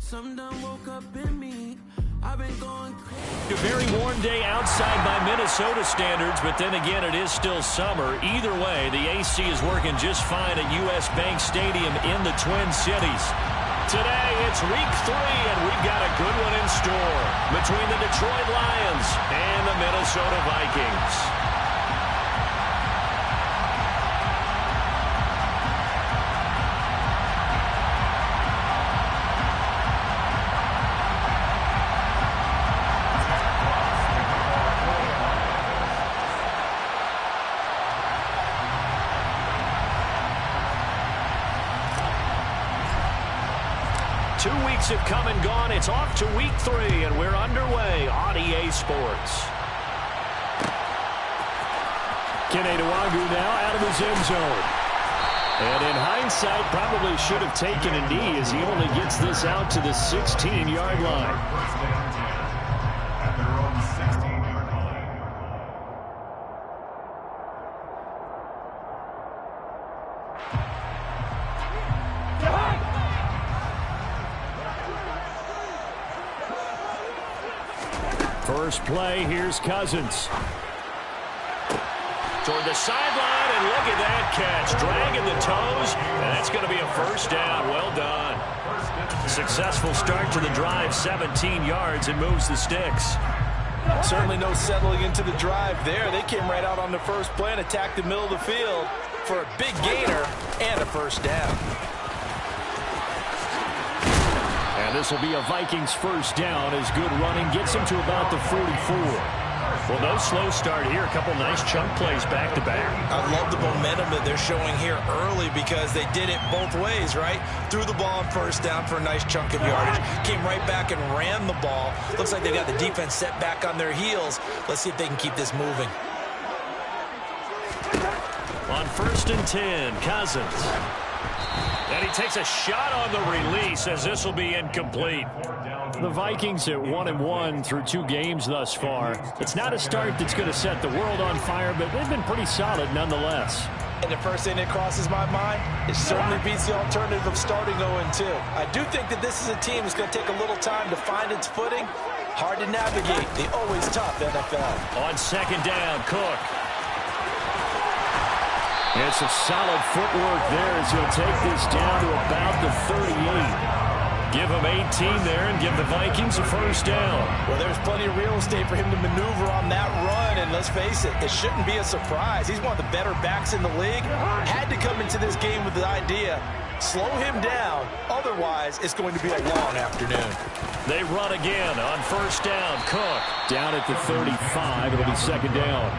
Some done woke up in me. I've been going crazy. A very warm day outside by Minnesota standards, but then again, it is still summer. Either way, the AC is working just fine at U.S. Bank Stadium in the Twin Cities. Today, it's week 3, and we've got a good one in store between the Detroit Lions and the Minnesota Vikings. 2 weeks have come and gone. It's off to week 3, and we're underway on EA Sports. Kene Nwangwu now out of his end zone. And in hindsight, probably should have taken a knee as he only gets this out to the 16-yard line. First play, here's Cousins. Toward the sideline, and look at that catch. Dragging the toes, and that's going to be a first down. Well done. Successful start to the drive, 17 yards, and moves the sticks. Certainly no settling into the drive there. They came right out on the first play and attacked the middle of the field for a big gainer and a first down. And this will be a Vikings first down as good running gets them to about the 44. Well, no slow start here. A couple nice chunk plays back-to-back. I love the momentum that they're showing here early because they did it both ways, right? Threw the ball on first down for a nice chunk of yardage. Came right back and ran the ball. Looks like they got the defense set back on their heels. Let's see if they can keep this moving. On 1st and 10, Cousins. And he takes a shot on the release as this will be incomplete. The Vikings at 1-1 through 2 games thus far. It's not a start that's going to set the world on fire, but they've been pretty solid nonetheless. And the first thing that crosses my mind, it certainly beats the alternative of starting 0-2. I do think that this is a team that's going to take a little time to find its footing. Hard to navigate the always tough NFL. On 2nd down, Cook. And some solid footwork there as he'll take this down to about the 38. Give him 18 there and give the Vikings a first down. Well, there's plenty of real estate for him to maneuver on that run, and let's face it, it shouldn't be a surprise. He's one of the better backs in the league. Had to come into this game with the idea, slow him down, otherwise it's going to be a long afternoon. They run again on 1st down. Cook down at the 35. It'll be 2nd down.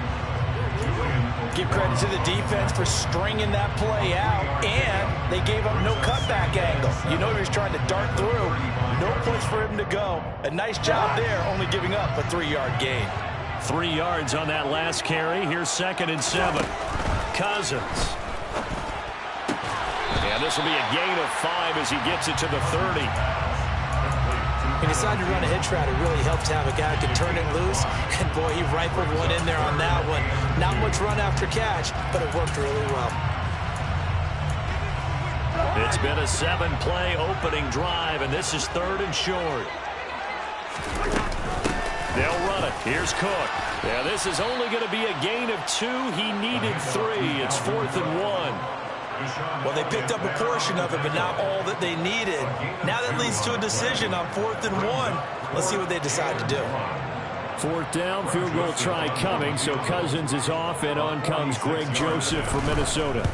Give credit to the defense for stringing that play out, and they gave up no cutback angle. You know he was trying to dart through. No place for him to go. A nice job there, only giving up a 3-yard gain. 3 yards on that last carry. Here's 2nd and 7. Cousins. And this will be a gain of 5 as he gets it to the 30. He decided to run a hitch route. It really helped to have a guy who can turn it loose. And, boy, he rifled one in there on that one. Not much run after catch, but it worked really well. It's been a 7-play opening drive, and this is 3rd and short. They'll run it. Here's Cook. Yeah, this is only going to be a gain of 2. He needed 3. It's 4th and 1. Well, they picked up a portion of it, but not all that they needed. Now that leads to a decision on 4th and 1. Let's see what they decide to do. 4th down, field goal try coming, so Cousins is off, and on comes Greg Joseph for Minnesota.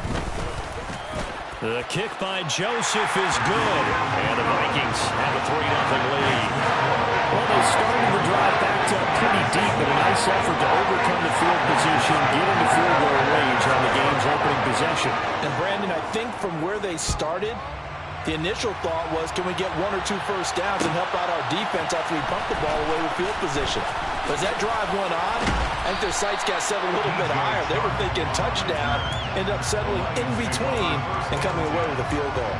The kick by Joseph is good, and the Vikings have a 3-0 lead. Well, they started the drive backed up pretty deep, but a nice effort to overcome the field position, get into field goal range on the game's opening possession. And, Brandon, I think from where they started, the initial thought was, can we get 1 or 2 first downs and help out our defense after we pump the ball away with field position? But as that drive went on, I think their sights got set a little bit higher. They were thinking touchdown, ended up settling in between and coming away with a field goal.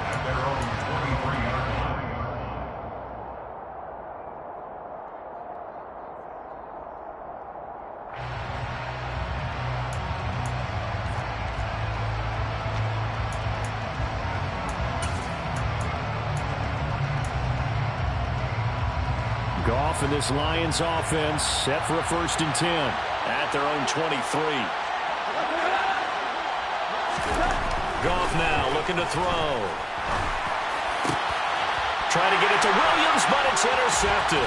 Goff and this Lions offense set for a 1st and 10 at their own 23. Goff now looking to throw. Trying to get it to Williams, but it's intercepted.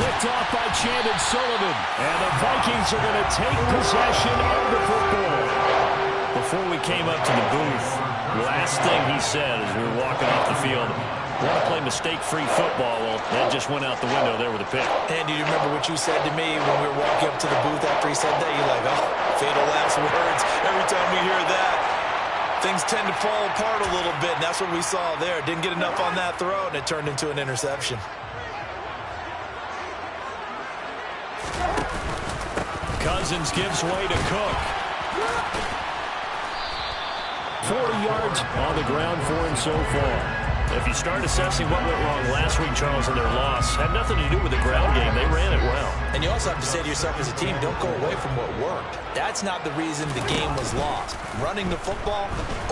Picked off by Chandon Sullivan. And the Vikings are going to take possession of the football. Before we came up to the booth, last thing he said as we were walking off the field, want to play mistake-free football. Well, that just went out the window there with a pick. Andy, do you remember what you said to me when we were walking up to the booth after he said that? You're like, oh, fatal last words. Every time we hear that, things tend to fall apart a little bit, and that's what we saw there. Didn't get enough on that throw, and it turned into an interception. Cousins gives way to Cook. 40 yards on the ground for him so far. If you start assessing what went wrong last week, Charles, in their loss, had nothing to do with the ground game. They ran it well. And you also have to say to yourself as a team, don't go away from what worked. That's not the reason the game was lost. Running the football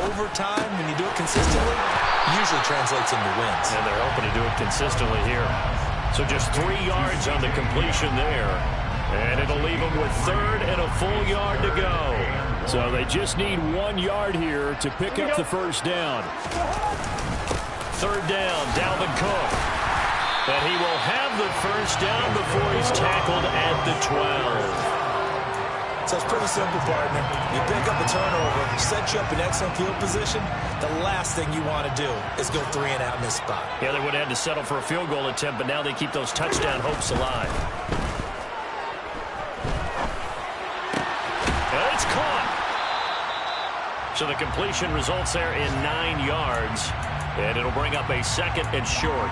over time, when you do it consistently, usually translates into wins. And they're hoping to do it consistently here. So just 3 yards on the completion there. And it'll leave them with 3rd and a full yard to go. So they just need 1 yard here to pick up the 1st down. 3rd down, Dalvin Cook. And he will have the 1st down before he's tackled at the 12. So it's pretty simple, partner. You pick up a turnover, set you up in excellent field position. The last thing you want to do is go 3 and out in this spot. Yeah, they would have had to settle for a field goal attempt, but now they keep those touchdown hopes alive. And it's caught. So the completion results there in 9 yards. And it'll bring up a 2nd and short.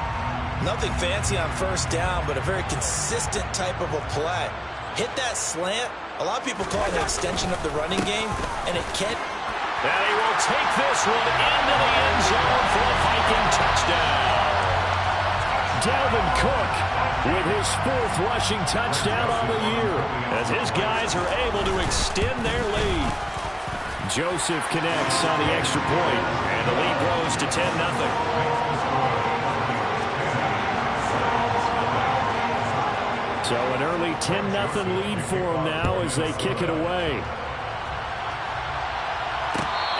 Nothing fancy on 1st down, but a very consistent type of a play. Hit that slant. A lot of people call it an extension of the running game, and it can't. And he will take this one into the end zone for a Viking touchdown. Dalvin Cook with his 4th rushing touchdown on the year, as his guys are able to extend their lead. Joseph connects on the extra point, and the lead grows to 10-0. So an early 10-0 lead for them now as they kick it away.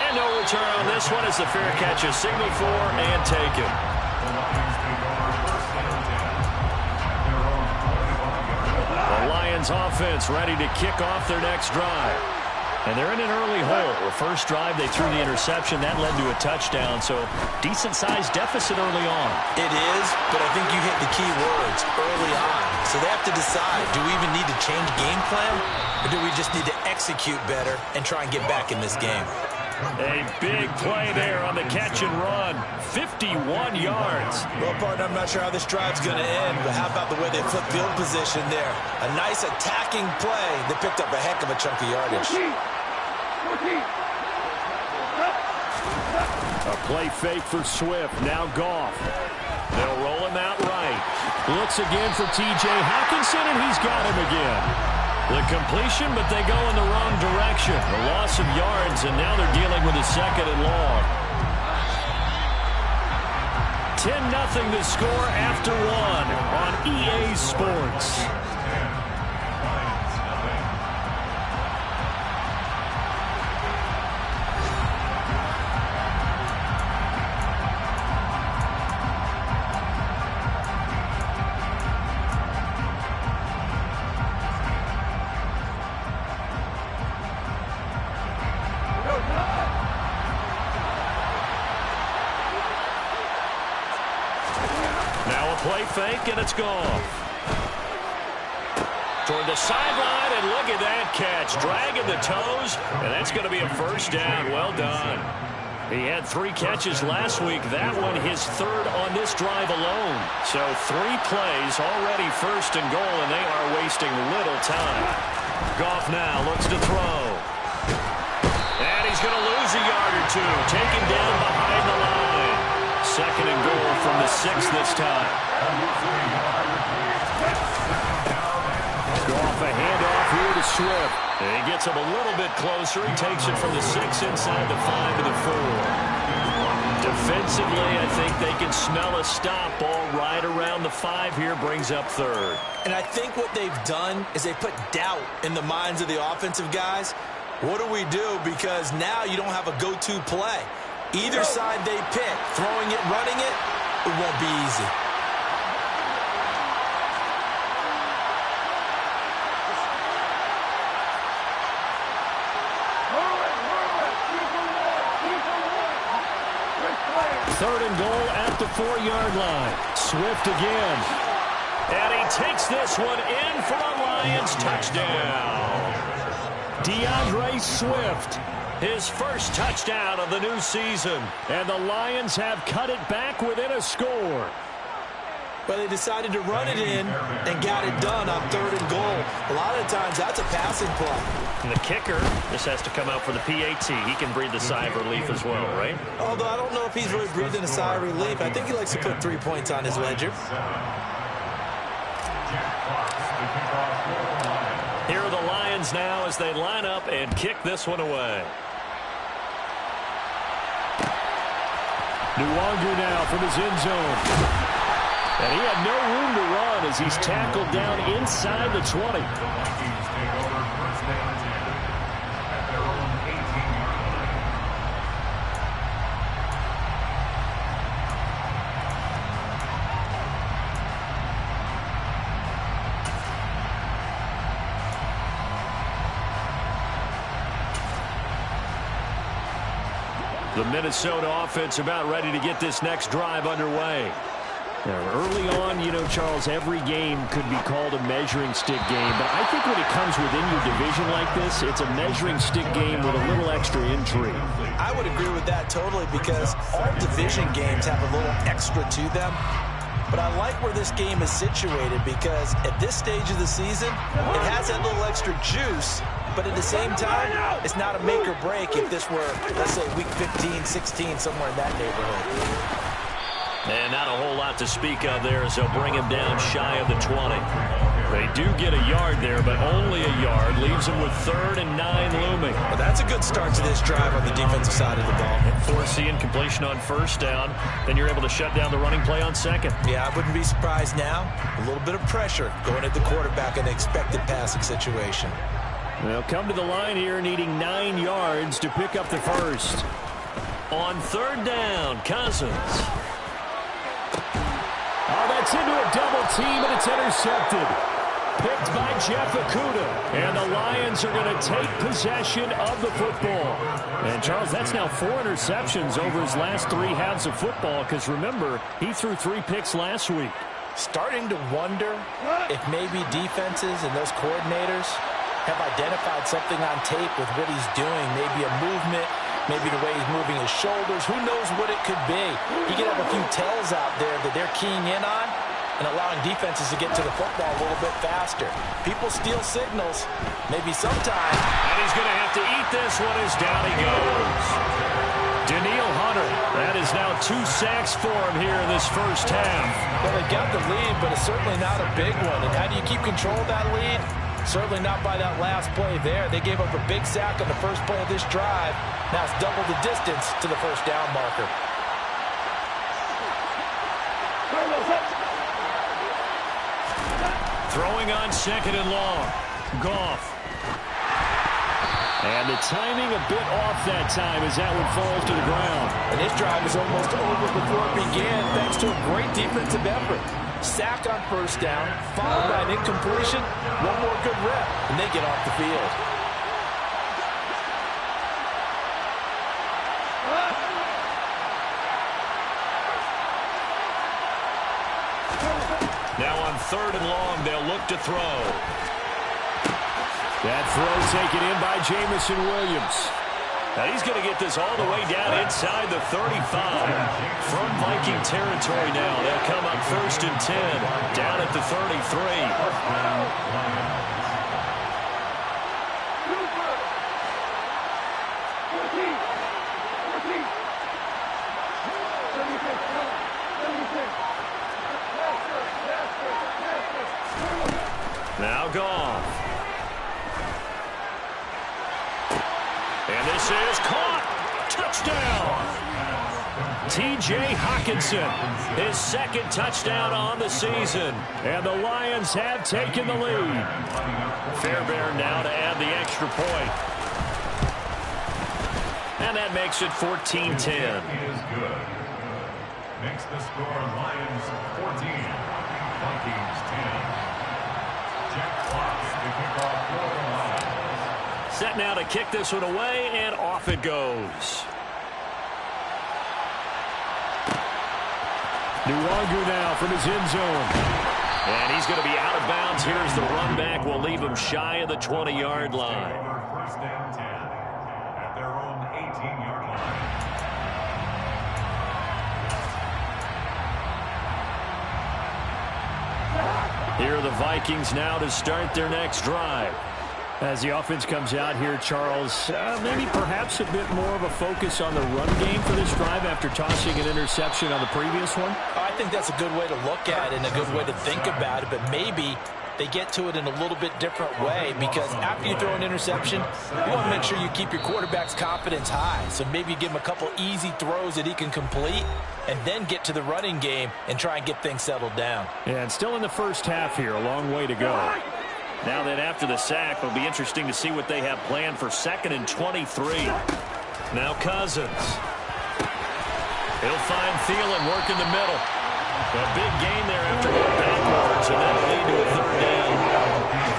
And no return on this one as the fair catch is signaled for and taken. The Lions offense ready to kick off their next drive. And they're in an early hole. The first drive, they threw the interception. That led to a touchdown, so decent-sized deficit early on. It is, but I think you hit the key words, early on. So they have to decide, do we even need to change game plan, or do we just need to execute better and try and get back in this game? A big play there on the catch and run. 51 yards. Well, partner, I'm not sure how this drive's going to end, but how about the way they flip field position there? A nice attacking play that picked up a heck of a chunk of yardage. A play fake for Swift. Now Goff. They'll roll him out right. Looks again for T.J. Hockenson, and he's got him again. The completion, but they go in the wrong direction. A loss of yards, and now they're dealing with a 2nd and long. 10-0 the score after 1 on EA Sports. Play fake, and it's gone. Toward the sideline, and look at that catch. Dragging the toes, and that's going to be a 1st down. Well done. He had 3 catches last week. That one his 3rd on this drive alone. So 3 plays, already 1st and goal, and they are wasting little time. Goff now looks to throw. And he's going to lose a yard or 2. Taken down behind the line. 2nd and goal from the 6 this time. Goff a handoff here to Swift. And he gets him a little bit closer. He takes it from the 6 inside the 5 to the 4. Defensively, I think they can smell a stop. Ball right around the 5 here, brings up third. And I think what they've done is they put doubt in the minds of the offensive guys. What do we do? Because now you don't have a go-to play. Either side they pick, throwing it, running it, it won't be easy. Third and goal at the 4-yard line. Swift again. And he takes this one in for a Lions touchdown. DeAndre Swift, his first touchdown of the new season. And the Lions have cut it back within a score. But they decided to run it in and got it done on third and goal. A lot of the times that's a passing play. And the kicker, this has to come out for the PAT. He can breathe the sigh of relief as well, right? Although I don't know if he's really breathing a sigh of relief. I think he likes to put 3 points on his ledger. Here are the Lions now as they line up and kick this one away. Nwangu now from his end zone. And he had no room to run as he's tackled down inside the 20. The Minnesota offense about ready to get this next drive underway. Now, early on, you know, Charles, every game could be called a measuring stick game. But I think when it comes within your division like this, it's a measuring stick game with a little extra intrigue. I would agree with that totally because all division games have a little extra to them. But I like where this game is situated because at this stage of the season, it has that little extra juice. But at the same time, it's not a make or break if this were, let's say, week 15, 16, somewhere in that neighborhood. And not a whole lot to speak of there as they'll bring him down shy of the 20. They do get a yard there, but only a yard. Leaves them with 3rd and 9 looming. Well, that's a good start to this drive on the defensive side of the ball. Forcing completion on 1st down. Then you're able to shut down the running play on 2nd. Yeah, I wouldn't be surprised now. A little bit of pressure going at the quarterback in an expected passing situation. They'll come to the line here needing 9 yards to pick up the first. On 3rd down, Cousins. Oh, that's into a double team, and it's intercepted. Picked by Jeff Okudah. And the Lions are going to take possession of the football. And, Charles, that's now 4 interceptions over his last 3 halves of football, because, remember, he threw 3 picks last week. Starting to wonder if maybe defenses and those coordinators have identified something on tape with what he's doing, maybe a movement, maybe the way he's moving his shoulders. Who knows what it could be? He could have a few tells out there that they're keying in on and allowing defenses to get to the football a little bit faster. People steal signals, maybe sometime. And he's going to have to eat this one as down he goes. Daniil Hunter, that is now 2 sacks for him here in this first half. Well, they got the lead, but it's certainly not a big one. And how do you keep control of that lead? Certainly not by that last play there. They gave up a big sack on the first play of this drive. Now it's double the distance to the first down marker. Throwing on 2nd and long. Goff. And the timing a bit off that time as that one falls to the ground. And this drive is almost over before it began thanks to a great defensive effort. Sack on 1st down, followed by an incompletion, one more good rep, and they get off the field. Now on 3rd and long, they'll look to throw. That throw taken in by Jamison Williams. Now he's going to get this all the way down inside the 35. From Viking territory now. They'll come up 1st and 10. Down at the 33. Now Goff. And this is caught. Touchdown. T.J. Hockenson, his second touchdown on the season. And the Lions have taken the lead. Fairbairn now to add the extra point. And that makes it 14-10. Makes the score Lions 14, Vikings 10. Jack Fox to kick off for the Lions. Set now to kick this one away, and off it goes. Nwangu now from his end zone. And he's going to be out of bounds. Here's the run back. Will leave him shy of the 20-yard line. First down 10 at their own 18-yard line. Here are the Vikings now to start their next drive. As the offense comes out here, Charles, maybe perhaps a bit more of a focus on the run game for this drive after tossing an interception on the previous one? I think that's a good way to look at it and a good way to think about it, but maybe they get to it in a little bit different way, because after you throw an interception, you want to make sure you keep your quarterback's confidence high. So maybe you give him a couple easy throws that he can complete and then get to the running game and try and get things settled down. Yeah, and still in the first half here, a long way to go. Now that after the sack, it'll be interesting to see what they have planned for 2nd and 23. Now Cousins. He'll find Thielen, work in the middle. A big gain there after going backwards, and that'll lead to a 3rd down.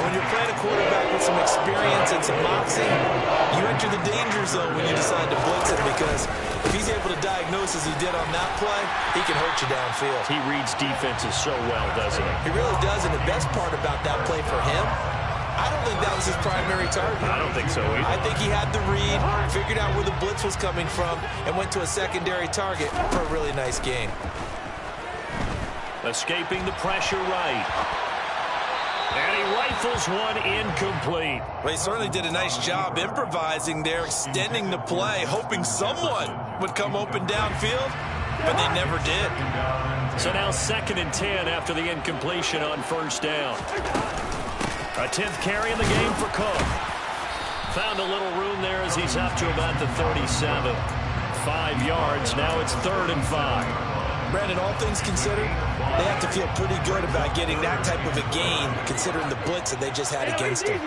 When you're playing a quarterback with some experience and some moxie, you enter the danger zone when you decide to blitz it, because if he's able to diagnose as he did on that play, he can hurt you downfield. He reads defenses so well, doesn't he? He really does, and the best part about that play for him, I don't think that was his primary target. I don't think so either. I think he had the read, figured out where the blitz was coming from, and went to a secondary target for a really nice gain. Escaping the pressure right. And he rifles one incomplete. Well, he certainly did a nice job improvising there, extending the play, hoping someone would come open downfield, but they never did. So now 2nd and 10 after the incompletion on 1st down. A 10th carry in the game for Cook. Found a little room there as he's up to about the 37. 5 yards. Now it's 3rd and 5. Brandon, all things considered, they have to feel pretty good about getting that type of a gain, considering the blitz that they just had against him.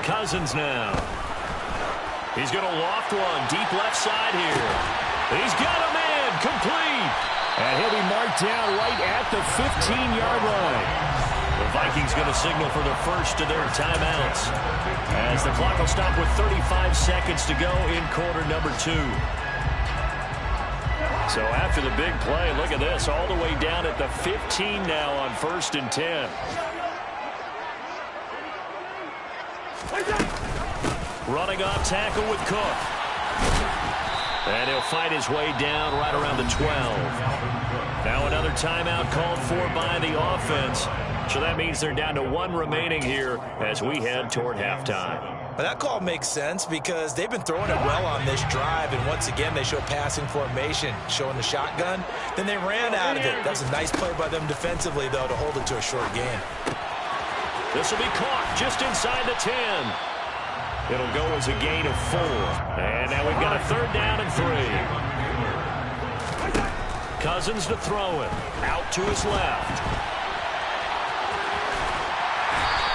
Cousins now. He's going to loft one deep left side here. He's got a man complete. And he'll be marked down right at the 15-yard line. The Vikings going to signal for the first of their timeouts, as the clock will stop with 35 seconds to go in quarter number 2. So after the big play, look at this, all the way down at the 15 now on 1st and 10. Running off tackle with Cook. And he'll fight his way down right around the 12. Now another timeout called for by the offense. So that means they're down to 1 remaining here as we head toward halftime. But that call makes sense because they've been throwing it well on this drive, and once again they show passing formation, showing the shotgun. Then they ran out of it. That's a nice play by them defensively, though, to hold it to a short gain. This will be caught just inside the 10. It'll go as a gain of 4. And now we've got a 3rd down and 3. Cousins to throw it. Out to his left.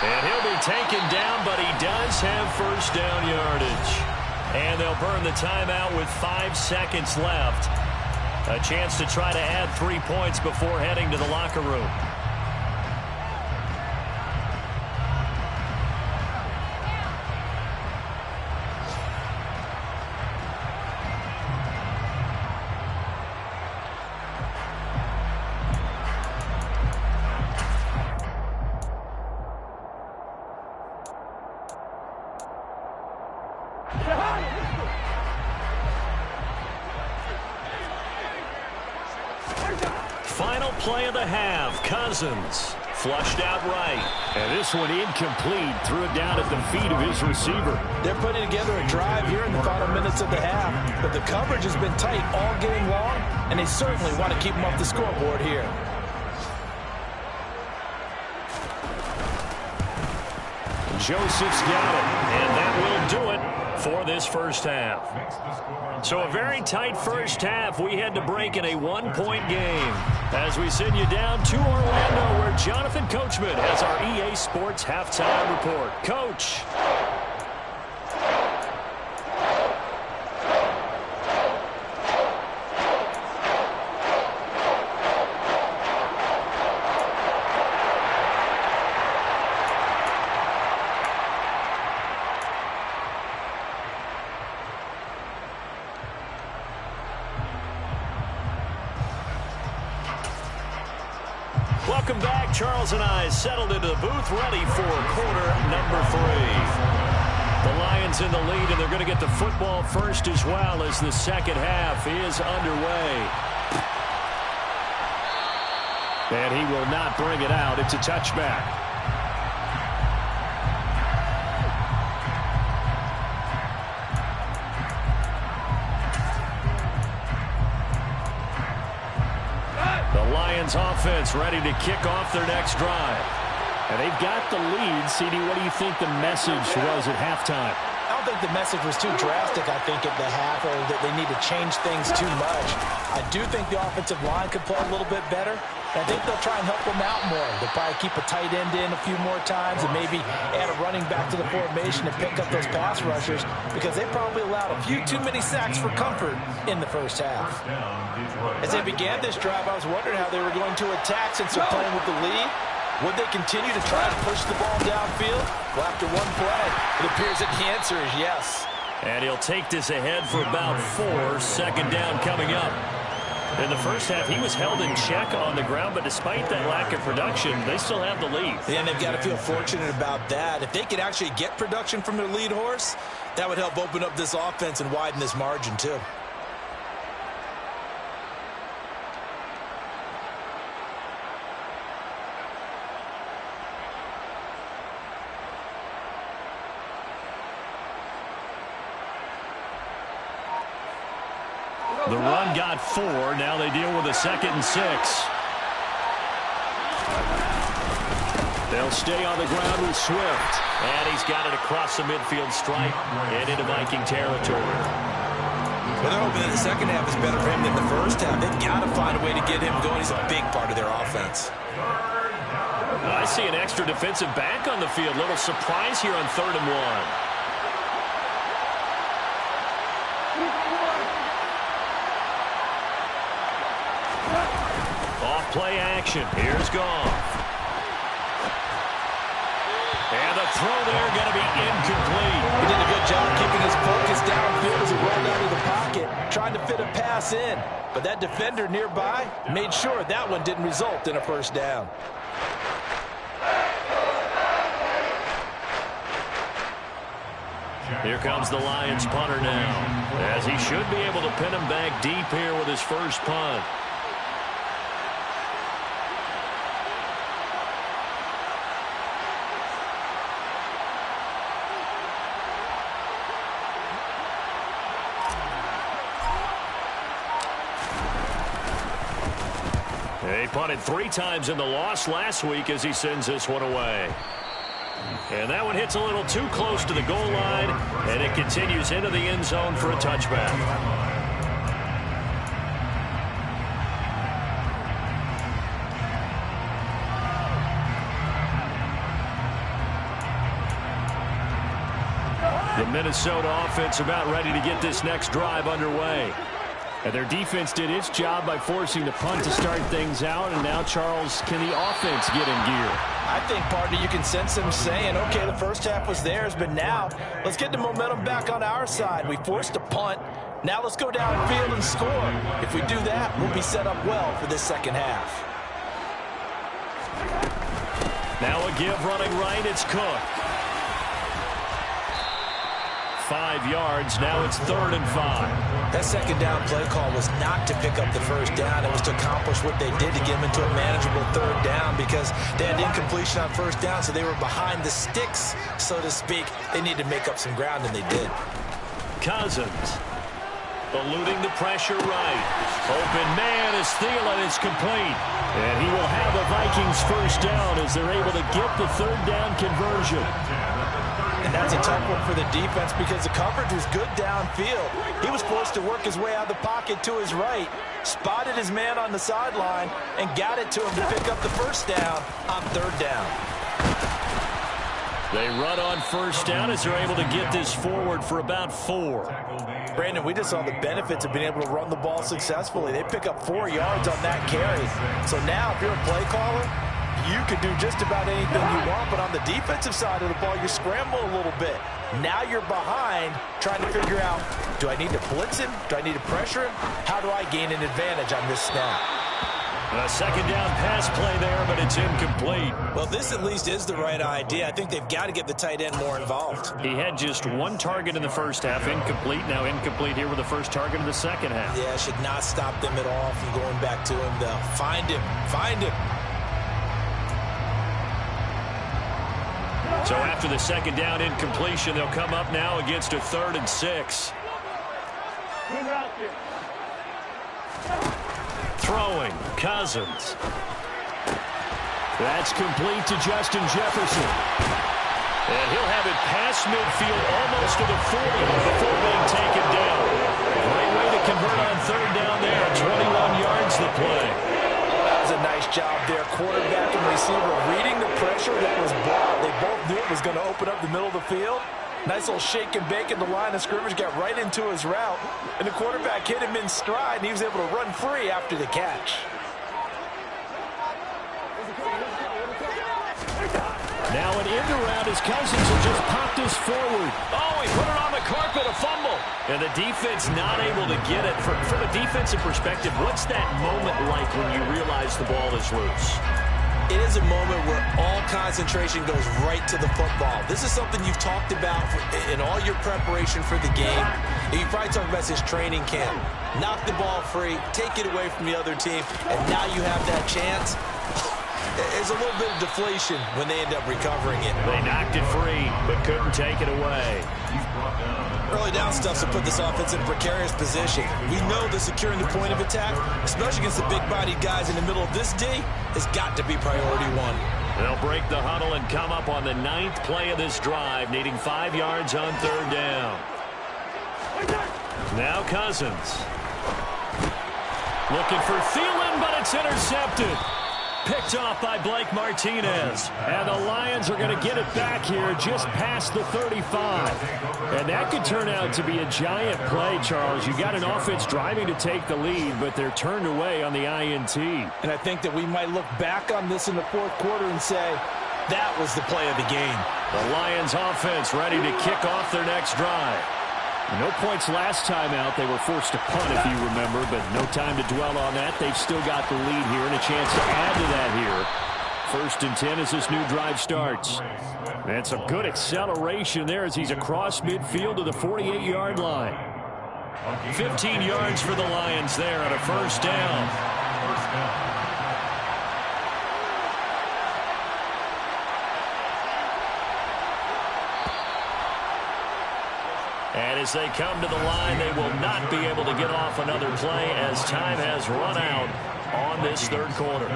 And he'll be taken down, but he does have 1st down yardage. And they'll burn the timeout with 5 seconds left. A chance to try to add 3 points before heading to the locker room. Final play of the half. Cousins flushed out right. And this one incomplete. Threw it down at the feet of his receiver. They're putting together a drive here in the final minutes of the half, but the coverage has been tight all game long, and they certainly want to keep them off the scoreboard here. Joseph's got it, and that will do it for this first half. So a very tight first half. We had to break in a one-point game. As we send you down to Orlando, where Jonathan Coachman has our EA Sports halftime report. Coach. Welcome back. Charles and I settled into the booth, ready for quarter number 3. The Lions in the lead, and they're going to get the football first as well as the second half is underway. And he will not bring it out. It's a touchback. Offense ready to kick off their next drive. And they've got the lead. CD, what do you think the message was at halftime? I don't think the message was too drastic, I think, at the half, or that they need to change things too much. I do think the offensive line could play a little bit better. I think they'll try and help them out more. They'll probably keep a tight end in a few more times and maybe add a running back to the formation and pick up those pass rushers, because they probably allowed a few too many sacks for comfort in the first half. As they began this drive, I was wondering how they were going to attack since they're playing with the lead. Would they continue to try to push the ball downfield? Well, after one play, it appears that the answer is yes. And he'll take this ahead for about 4. Second down coming up. In the first half, he was held in check on the ground, but despite that lack of production, they still have the lead. And they've got to feel fortunate about that. If they could actually get production from their lead horse, that would help open up this offense and widen this margin too. The run got 4. Now they deal with a 2nd and 6. They'll stay on the ground with Swift. And he's got it across the midfield stripe and into Viking territory. Well, they're hoping that the second half is better for him than the first half. They've got to find a way to get him going. He's a big part of their offense. I see an extra defensive back on the field. Little surprise here on 3rd and 1. Play action. Here's Goff. And the throw there going to be incomplete. He did a good job keeping his focus downfield as he rolled out of the pocket, trying to fit a pass in. But that defender nearby made sure that one didn't result in a first down. Here comes the Lions punter now, as he should be able to pin him back deep here with his first punt. He punted 3 times in the loss last week as he sends this one away. And that one hits a little too close to the goal line, and it continues into the end zone for a touchback. The Minnesota offense about ready to get this next drive underway. And their defense did its job by forcing the punt to start things out. And now, Charles, can the offense get in gear? I think, partner, you can sense them saying, okay, the first half was theirs, but now let's get the momentum back on our side. We forced a punt. Now let's go downfield and score. If we do that, we'll be set up well for this second half. Now a give running right. It's Cook. 5 yards. Now it's 3rd and 5. That second down play call was not to pick up the first down. It was to accomplish what they did to get them into a manageable 3rd down, because they had incompletion on first down, so they were behind the sticks, so to speak. They needed to make up some ground, and they did. Cousins eluding the pressure right. Open man is Thielen. It's complete. And he will have the Vikings first down as they're able to get the 3rd down conversion. And That's a tough one for the defense because the coverage was good downfield. He was forced to work his way out of the pocket to his right, spotted his man on the sideline, and got it to him to pick up the first down on third down. They run on first down as they're able to get this forward for about 4. Brandon, we just saw the benefits of being able to run the ball successfully. They pick up 4 yards on that carry. So now if you're a play caller, you can do just about anything you want, but on the defensive side of the ball, you're scrambling a little bit. Now you're behind trying to figure out, do I need to blitz him? Do I need to pressure him? How do I gain an advantage on this snap? A second down pass play there, but it's incomplete. Well, this at least is the right idea. I think they've got to get the tight end more involved. He had just 1 target in the first half, incomplete. Now incomplete here with the first target in the second half. Yeah, should not stop them at all from going back to him, though. Find him. Find him. So after the second down incompletion, they'll come up now against a 3rd and 6. Throwing, Cousins. That's complete to Justin Jefferson. And he'll have it past midfield almost to the 40 before being taken down. Great way to convert on third down there. 21 yards the play. That was a nice job there. Quarterback and receiver reading the pressure that was brought. They both knew it was going to open up the middle of the field. Nice little shake and bake in the line of scrimmage, got right into his route, and the quarterback hit him in stride, and he was able to run free after the catch. Now an end around as Cousins will just pop this forward. Oh, he put it on the carpet, a fumble. And the defense not able to get it. From a defensive perspective, what's that moment like when you realize the ball is loose? It is a moment where all concentration goes right to the football. This is something you've talked about in all your preparation for the game. You probably talked about since training camp. Knock the ball free, take it away from the other team, and now you have that chance. There's a little bit of deflation when they end up recovering it. They knocked it free, but couldn't take it away. Early down stuff to put this offense in a precarious position. We know that securing the point of attack, especially against the big-bodied guys in the middle of this D, has got to be priority 1. They'll break the huddle and come up on the 9th play of this drive, needing 5 yards on third down. Now Cousins. Looking for Thielen, but it's intercepted. Picked off by Blake Martinez. And the Lions are going to get it back here just past the 35. And that could turn out to be a giant play, Charles. You got an offense driving to take the lead, but they're turned away on the INT. And I think that we might look back on this in the 4th quarter and say, that was the play of the game. The Lions offense ready to kick off their next drive. No points last time out. They were forced to punt, if you remember, but no time to dwell on that. They've still got the lead here and a chance to add to that here. 1st and 10 as this new drive starts. And some good acceleration there as he's across midfield to the 48-yard line. 15 yards for the Lions there on a first down. And as they come to the line, they will not be able to get off another play as time has run out on this 3rd quarter.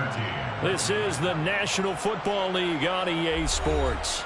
This is the National Football League on EA Sports.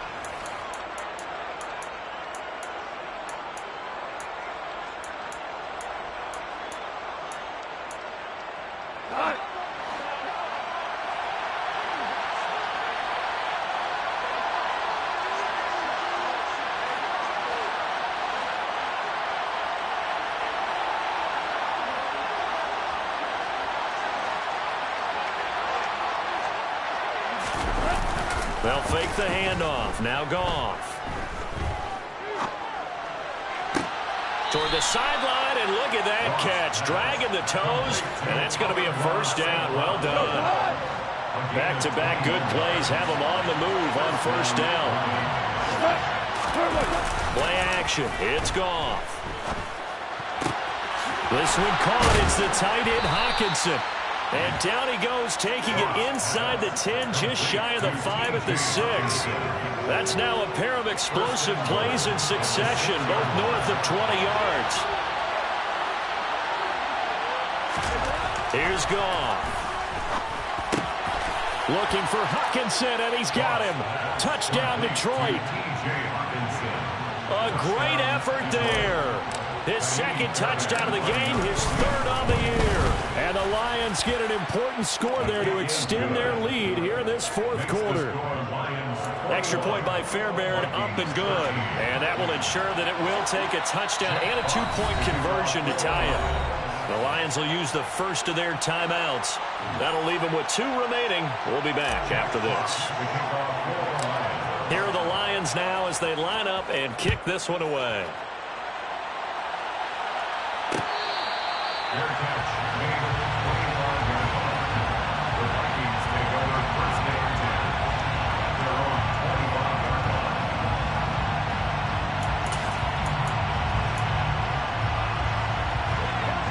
They'll fake the handoff. Now Goff. Toward the sideline, and look at that catch. Dragging the toes, and that's going to be a first down. Well done. Back-to-back good plays have them on the move on first down. Play action. It's Goff. This one caught. It's the tight end Hawkinson. And down he goes, taking it inside the 10, just shy of the 5 at the 6. That's now a pair of explosive plays in succession, both north of 20 yards. Here's Goff. Looking for Hawkinson, and he's got him. Touchdown, Detroit. A great effort there. His second touchdown of the game, his third on the year. And the Lions get an important score there to extend their lead here in this fourth quarter. Extra point by Fairbairn, up and good. And that will ensure that it will take a touchdown and a two-point conversion to tie it. The Lions will use the first of their timeouts. That'll leave them with 2 remaining. We'll be back after this. Here are the Lions now as they line up and kick this one away. Their catch made at the 25-yard line. The Vikings take over first and 10. Their own 25-yard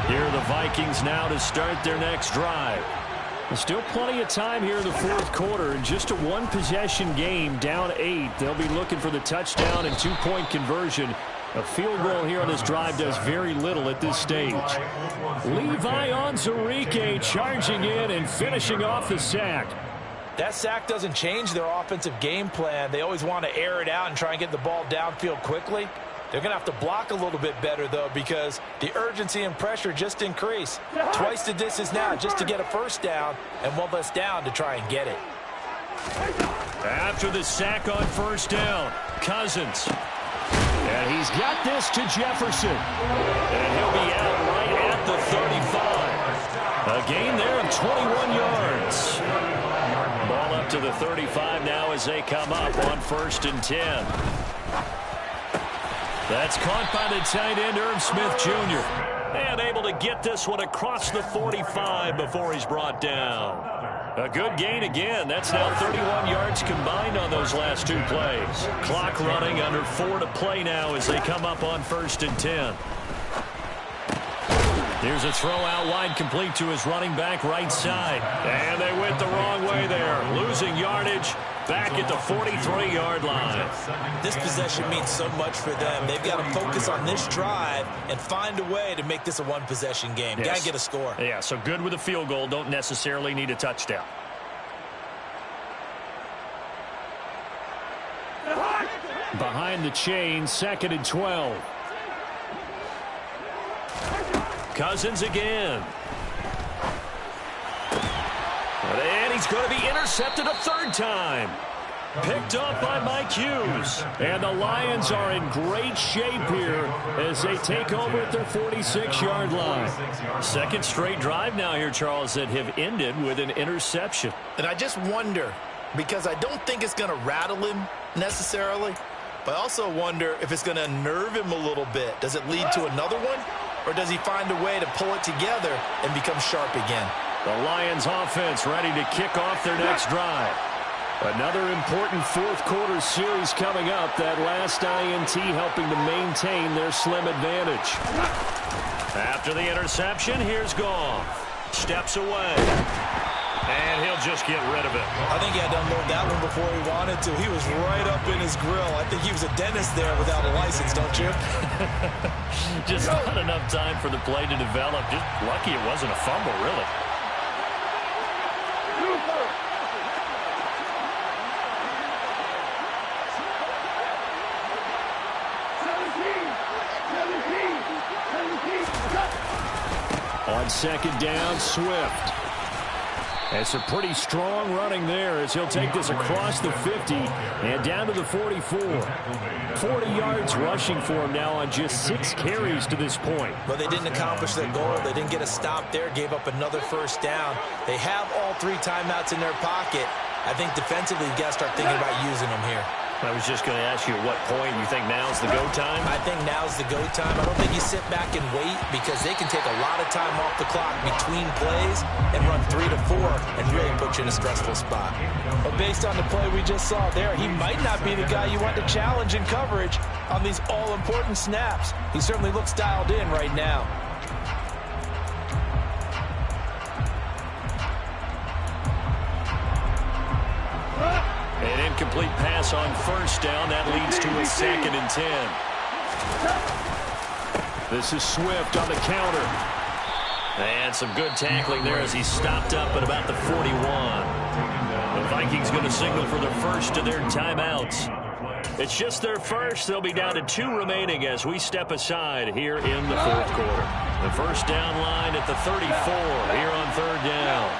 line. Here are the Vikings now to start their next drive. There's still plenty of time here in the fourth quarter. In just a one-possession game, down 8. They'll be looking for the touchdown and two-point conversion. A field goal here on this drive does very little at this stage. Levi Onwuzurike charging in and finishing off the sack. That sack doesn't change their offensive game plan. They always want to air it out and try and get the ball downfield quickly. They're going to have to block a little bit better, though, because the urgency and pressure just increase. Twice the distance now just to get a first down, and one less down to try and get it. After the sack on first down, Cousins. And he's got this to Jefferson. And he'll be out right at the 35. A gain there of 21 yards. Ball up to the 35 now as they come up on 1st and 10. That's caught by the tight end, Irv Smith Jr. And able to get this one across the 45 before he's brought down. A good gain again. That's now 31 yards combined on those last 2 plays. Clock running, under 4 to play now as they come up on 1st and 10. Here's a throw out wide, complete to his running back right side. And they went the wrong way there. Losing yardage back at the 43-yard line. This possession means so much for them. They've got to focus on this drive and find a way to make this a one-possession game. Yes. Got to get a score. Yeah, so good with a field goal. Don't necessarily need a touchdown. Behind the chain, 2nd and 12. Cousins again. And he's going to be intercepted a 3rd time. Picked up by Mike Hughes. And the Lions are in great shape here as they take over at their 46-yard line. 2nd straight drive now here, Charles, that have ended with an interception. And I just wonder, because I don't think it's going to rattle him necessarily, but I also wonder if it's going to unnerve him a little bit. Does it lead to another one? Or does he find a way to pull it together and become sharp again? The Lions offense ready to kick off their next drive. Another important fourth quarter series coming up. That last INT helping to maintain their slim advantage. After the interception, here's Goff. Steps away. And he'll just get rid of it. I think he had to unload that one before he wanted to. He was right up in his grill. I think he was a dentist there without a license, don't you? Just not enough time for the play to develop. Just lucky it wasn't a fumble, really. On 2nd down, Swift. It's a pretty strong running there as he'll take this across the 50 and down to the 44. 40 yards rushing for him now on just 6 carries to this point. But they didn't accomplish their goal. They didn't get a stop there, gave up another first down. They have all 3 timeouts in their pocket. I think defensively you've got to start thinking about using them here. I was just going to ask you at what point you think now's the go time? I think now's the go time. I don't think you sit back and wait because they can take a lot of time off the clock between plays and run 3 to 4 and really put you in a stressful spot. But based on the play we just saw there, he might not be the guy you want to challenge in coverage on these all-important snaps. He certainly looks dialed in right now. An incomplete pass on first down. That leads to a 2nd and 10. This is Swift on the counter. And some good tackling there as he stopped up at about the 41. The Vikings going to signal for the first of their timeouts. It's just their first. They'll be down to 2 remaining as we step aside here in the 4th quarter. The first down line at the 34 here on 3rd down.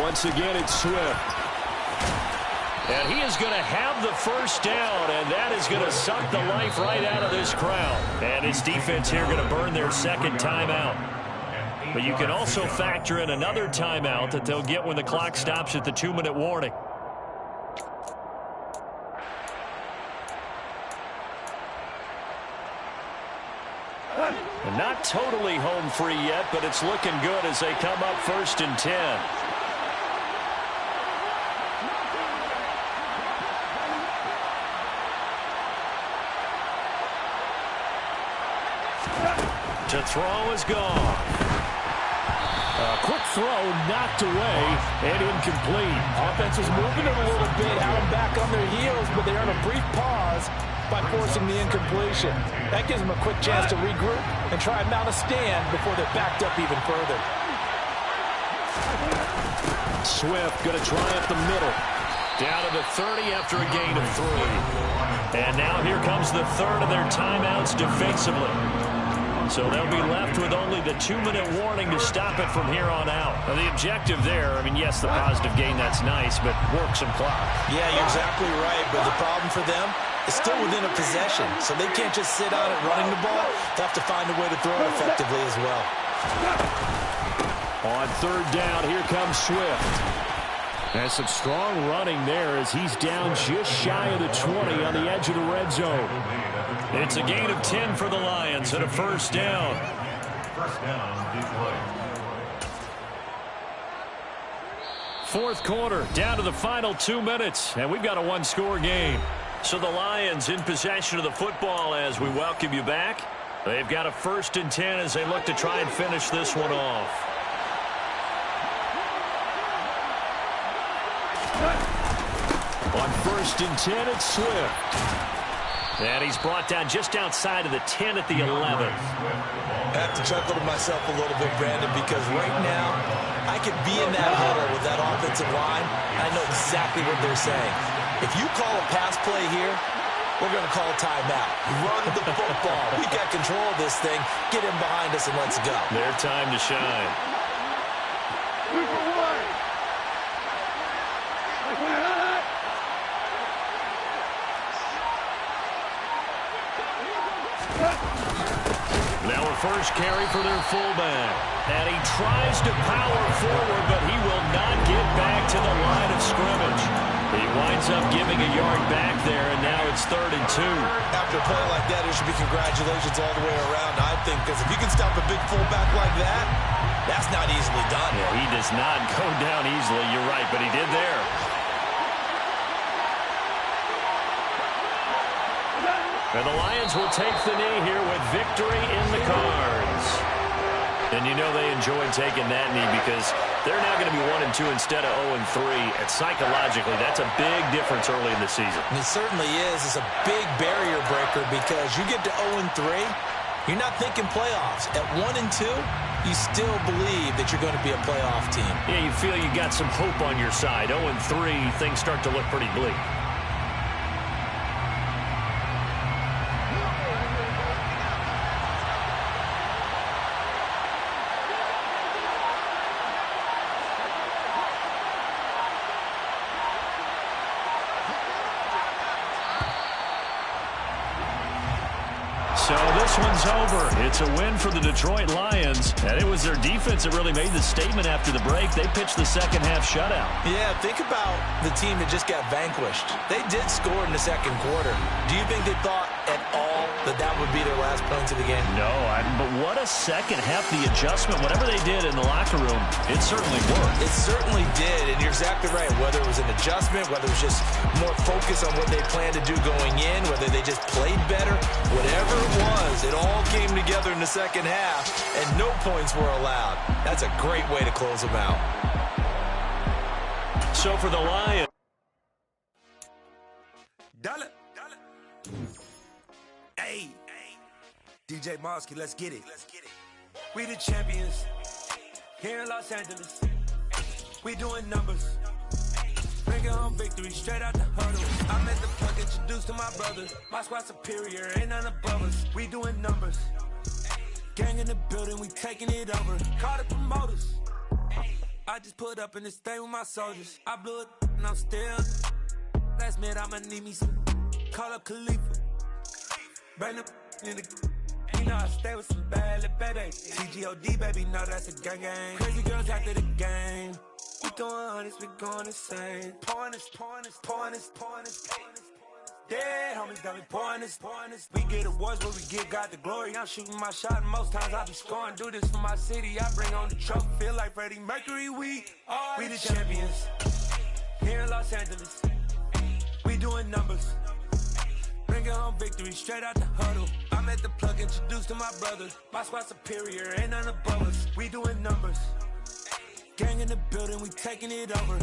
Once again, it's Swift. And he is going to have the first down, and that is going to suck the life right out of this crowd. And his defense here going to burn their second timeout. But you can also factor in another timeout that they'll get when the clock stops at the 2-minute warning. And not totally home free yet, but it's looking good as they come up 1st and 10. To throw is gone. A quick throw knocked away and incomplete. Offense was moving it a little bit, had them back on their heels, but they earned a brief pause by forcing the incompletion. That gives them a quick chance to regroup and try and mount a stand before they're backed up even further. Swift going to try up the middle. Down to the 30 after a gain of 3. And now here comes the 3rd of their timeouts defensively. So they'll be left with only the 2-minute warning to stop it from here on out. Now the objective there, I mean, yes, the positive gain, that's nice, but work some clock. Yeah, you're exactly right, but the problem for them is still within a possession, so they can't just sit on it running the ball. They have to find a way to throw it effectively as well. On 3rd down, here comes Swift. And some strong running there as he's down just shy of the 20 on the edge of the red zone. It's a gain of 10 for the Lions and a first down. First down, Detroit. 4th quarter, down to the final 2 minutes, and we've got a 1-score game. So the Lions in possession of the football as we welcome you back. They've got a 1st and 10 as they look to try and finish this one off. On 1st and 10, it's Swift. And he's brought down just outside of the 10 at the 11. I have to chuckle to myself a little bit, Brandon, because right now I could be in that huddle with that offensive line. I know exactly what they're saying. If you call a pass play here, we're going to call a timeout. Run the football. We got control of this thing. Get him behind us and let's go. Their time to shine. Now a first carry for their fullback. And he tries to power forward, but he will not get back to the line of scrimmage. He winds up giving a yard back there, and now it's 3rd and 2. After a play like that, there should be congratulations all the way around, I think, because if you can stop a big fullback like that, that's not easily done. Yeah, he does not go down easily, you're right, but he did there. And the Lions will take the knee here with victory in the cards. And you know they enjoyed taking that knee because they're now going to be 1-2 instead of 0-3. And psychologically, that's a big difference early in the season. And it certainly is. It's a big barrier breaker because you get to 0-3, you're not thinking playoffs. At 1-2, you still believe that you're going to be a playoff team. Yeah, you feel you got some hope on your side. 0-3, things start to look pretty bleak. So this one's over. It's a win for the Detroit Lions, and it was their defense that really made the statement after the break. They pitched the second-half shutout. Yeah, think about the team that just got vanquished. They did score in the second quarter. Do you think they thought at all that that would be their last points of the game? No, but what a second half, the adjustment, whatever they did in the locker room, it certainly worked. It certainly did, and you're exactly right. Whether it was an adjustment, whether it was just more focus on what they planned to do going in, whether they just played better, whatever it was, it all came together in the second half, and no points were allowed. That's a great way to close them out. So for the Lions. Dollar. Hey, DJ Mosky, let's get it. We the champions. here in Los Angeles. We doing numbers. Bringing home victory straight out the huddle. I'm at the plug, introduced to my brother. My squad superior, ain't none above us. We doing numbers. Gang in the building, we taking it over. Call the promoters. I just put up in this thing with my soldiers. I blew it and I'm still. Last minute I'ma need me some. Call up Khalifa. Bring them in the. You know I stay with some bad little baby. CGOD baby, know that's a gang gang. Crazy girls after the game. We doing hundreds, we going insane. Pouring this. Dead homies got me pouring this. We get awards where we give God the glory. I'm shooting my shot and most times I be scoring. Do this for my city, I bring on the trophy. Feel like Freddie Mercury, we the champions. Here in Los Angeles, we doing numbers. Bringing home victory straight out the huddle. I'm at the plug, introduced to my brother. My squad superior, ain't none above us. We doing numbers. Gang in the building, we taking it over.